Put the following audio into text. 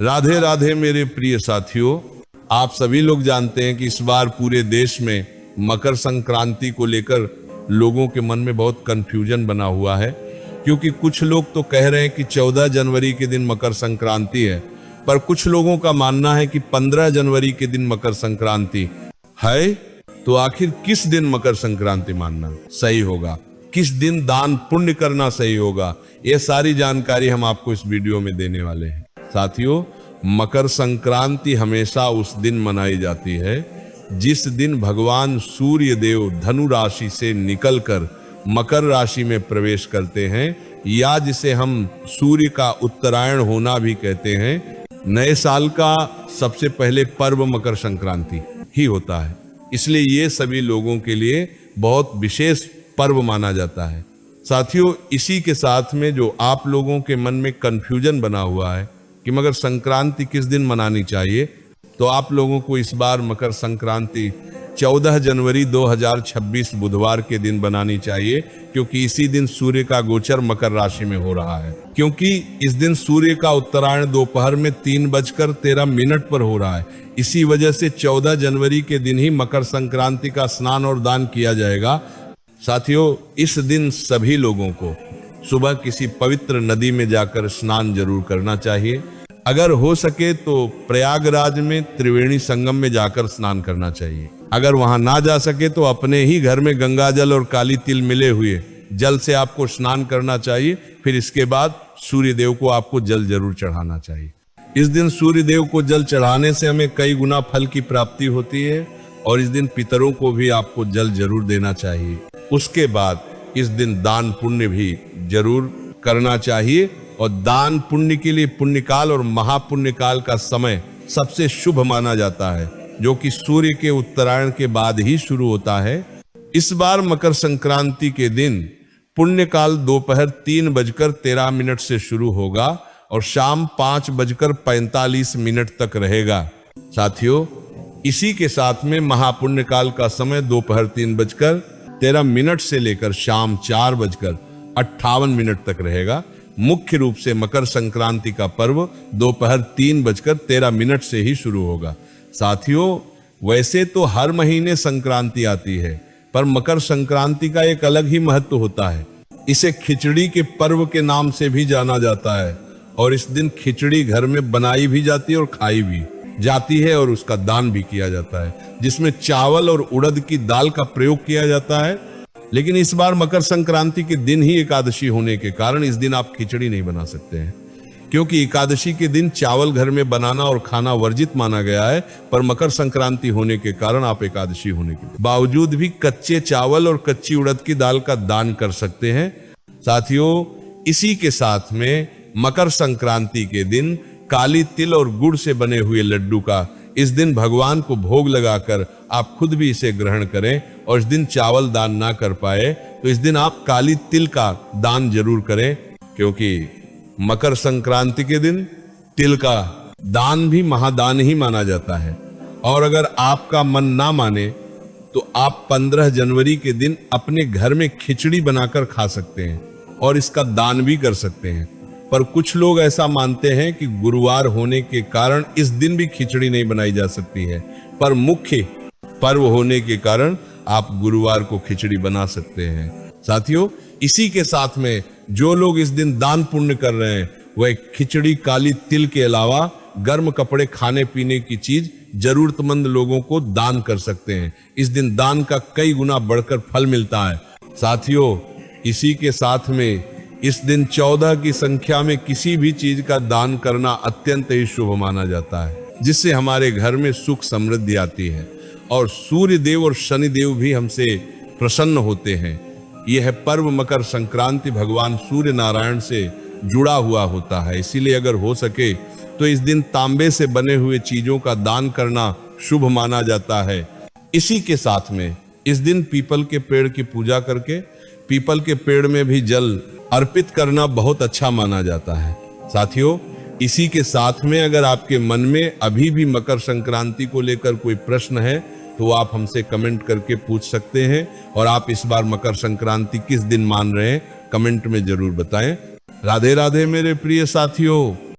राधे राधे मेरे प्रिय साथियों, आप सभी लोग जानते हैं कि इस बार पूरे देश में मकर संक्रांति को लेकर लोगों के मन में बहुत कंफ्यूजन बना हुआ है। क्योंकि कुछ लोग तो कह रहे हैं कि 14 जनवरी के दिन मकर संक्रांति है, पर कुछ लोगों का मानना है कि 15 जनवरी के दिन मकर संक्रांति है। तो आखिर किस दिन मकर संक्रांति मानना सही होगा, किस दिन दान पुण्य करना सही होगा, ये सारी जानकारी हम आपको इस वीडियो में देने वाले हैं। साथियों, मकर संक्रांति हमेशा उस दिन मनाई जाती है जिस दिन भगवान सूर्य देव धनु राशि से निकलकर मकर राशि में प्रवेश करते हैं, या जिसे हम सूर्य का उत्तरायण होना भी कहते हैं। नए साल का सबसे पहले पर्व मकर संक्रांति ही होता है, इसलिए ये सभी लोगों के लिए बहुत विशेष पर्व माना जाता है। साथियों, इसी के साथ में जो आप लोगों के मन में कंफ्यूजन बना हुआ है कि मकर संक्रांति किस दिन मनानी चाहिए, तो आप लोगों को इस बार मकर संक्रांति 14 जनवरी 2026 बुधवार के दिन बनानी चाहिए, क्योंकि इसी दिन सूर्य का गोचर मकर राशि में हो रहा है। क्योंकि इस दिन सूर्य का उत्तरायण दोपहर में 3:13 पर हो रहा है। इसी वजह से 14 जनवरी के दिन ही मकर संक्रांति का स्नान और दान किया जाएगा। साथियों, इस दिन सभी लोगों को सुबह किसी पवित्र नदी में जाकर स्नान जरूर करना चाहिए। अगर हो सके तो प्रयागराज में त्रिवेणी संगम में जाकर स्नान करना चाहिए। अगर वहां ना जा सके तो अपने ही घर में गंगा जल और काली तिल मिले हुए जल से आपको स्नान करना चाहिए। फिर इसके बाद सूर्य देव को आपको जल जरूर चढ़ाना चाहिए। इस दिन सूर्य देव को जल चढ़ाने से हमें कई गुना फल की प्राप्ति होती है, और इस दिन पितरों को भी आपको जल जरूर देना चाहिए। उसके बाद इस दिन दान पुण्य भी जरूर करना चाहिए, और दान पुण्य के लिए पुण्यकाल और महापुण्य काल का समय सबसे शुभ माना जाता है, जो कि सूर्य के उत्तरायण के बाद ही शुरू होता है। इस बार मकर संक्रांति के दिन पुण्यकाल दोपहर 3:13 से शुरू होगा और शाम 5:45 तक रहेगा। साथियों, इसी के साथ में महापुण्य काल का समय दोपहर 3:13 से लेकर शाम 4:58 तक रहेगा। मुख्य रूप से मकर संक्रांति का पर्व दोपहर 3:13 से ही शुरू होगा। साथियों, वैसे तो हर महीने संक्रांति आती है, पर मकर संक्रांति का एक अलग ही महत्व होता है। इसे खिचड़ी के पर्व के नाम से भी जाना जाता है, और इस दिन खिचड़ी घर में बनाई भी जाती है और खाई भी जाती है, और उसका दान भी किया जाता है, जिसमें चावल और उड़द की दाल का प्रयोग किया जाता है। लेकिन इस बार मकर संक्रांति के दिन ही एकादशी होने के कारण इस दिन आप खिचड़ी नहीं बना सकते हैं, क्योंकि एकादशी के दिन चावल घर में बनाना और खाना वर्जित माना गया है। पर मकर संक्रांति होने के कारण आप एकादशी होने के बावजूद भी कच्चे चावल और कच्ची उड़द की दाल का दान कर सकते हैं। साथियों, इसी के साथ में मकर संक्रांति के दिन काली तिल और गुड़ से बने हुए लड्डू का इस दिन भगवान को भोग लगाकर आप खुद भी इसे ग्रहण करें, और इस दिन चावल दान ना कर पाए तो इस दिन आप काली तिल का दान जरूर करें, क्योंकि मकर संक्रांति के दिन तिल का दान भी महादान ही माना जाता है। और अगर आपका मन ना माने तो आप 15 जनवरी के दिन अपने घर में खिचड़ी बनाकर खा सकते हैं और इसका दान भी कर सकते हैं। पर कुछ लोग ऐसा मानते हैं कि गुरुवार होने के कारण इस दिन भी खिचड़ी नहीं बनाई जा सकती है, पर मुख्य पर्व होने के कारण आप गुरुवार को खिचड़ी बना सकते हैं। साथियों, इसी के साथ में जो लोग इस दिन दान पुण्य कर रहे हैं, वह खिचड़ी काली तिल के अलावा गर्म कपड़े, खाने पीने की चीज जरूरतमंद लोगों को दान कर सकते हैं। इस दिन दान का कई गुना बढ़कर फल मिलता है। साथियों, इसी के साथ में इस दिन 14 की संख्या में किसी भी चीज का दान करना अत्यंत ही शुभ माना जाता है, जिससे हमारे घर में सुख समृद्धि आती है, और सूर्य देव और शनि देव भी हमसे प्रसन्न होते हैं। यह पर्व मकर संक्रांति भगवान सूर्य नारायण से जुड़ा हुआ होता है। इसीलिए अगर हो सके तो इस दिन तांबे से बने हुए चीजों का दान करना शुभ माना जाता है। इसी के साथ में इस दिन पीपल के पेड़ की पूजा करके पीपल के पेड़ में भी जल अर्पित करना बहुत अच्छा माना जाता है। साथियों, इसी के साथ में अगर आपके मन में अभी भी मकर संक्रांति को लेकर कोई प्रश्न है तो आप हमसे कमेंट करके पूछ सकते हैं, और आप इस बार मकर संक्रांति किस दिन मान रहे हैं कमेंट में जरूर बताएं। राधे राधे मेरे प्रिय साथियों।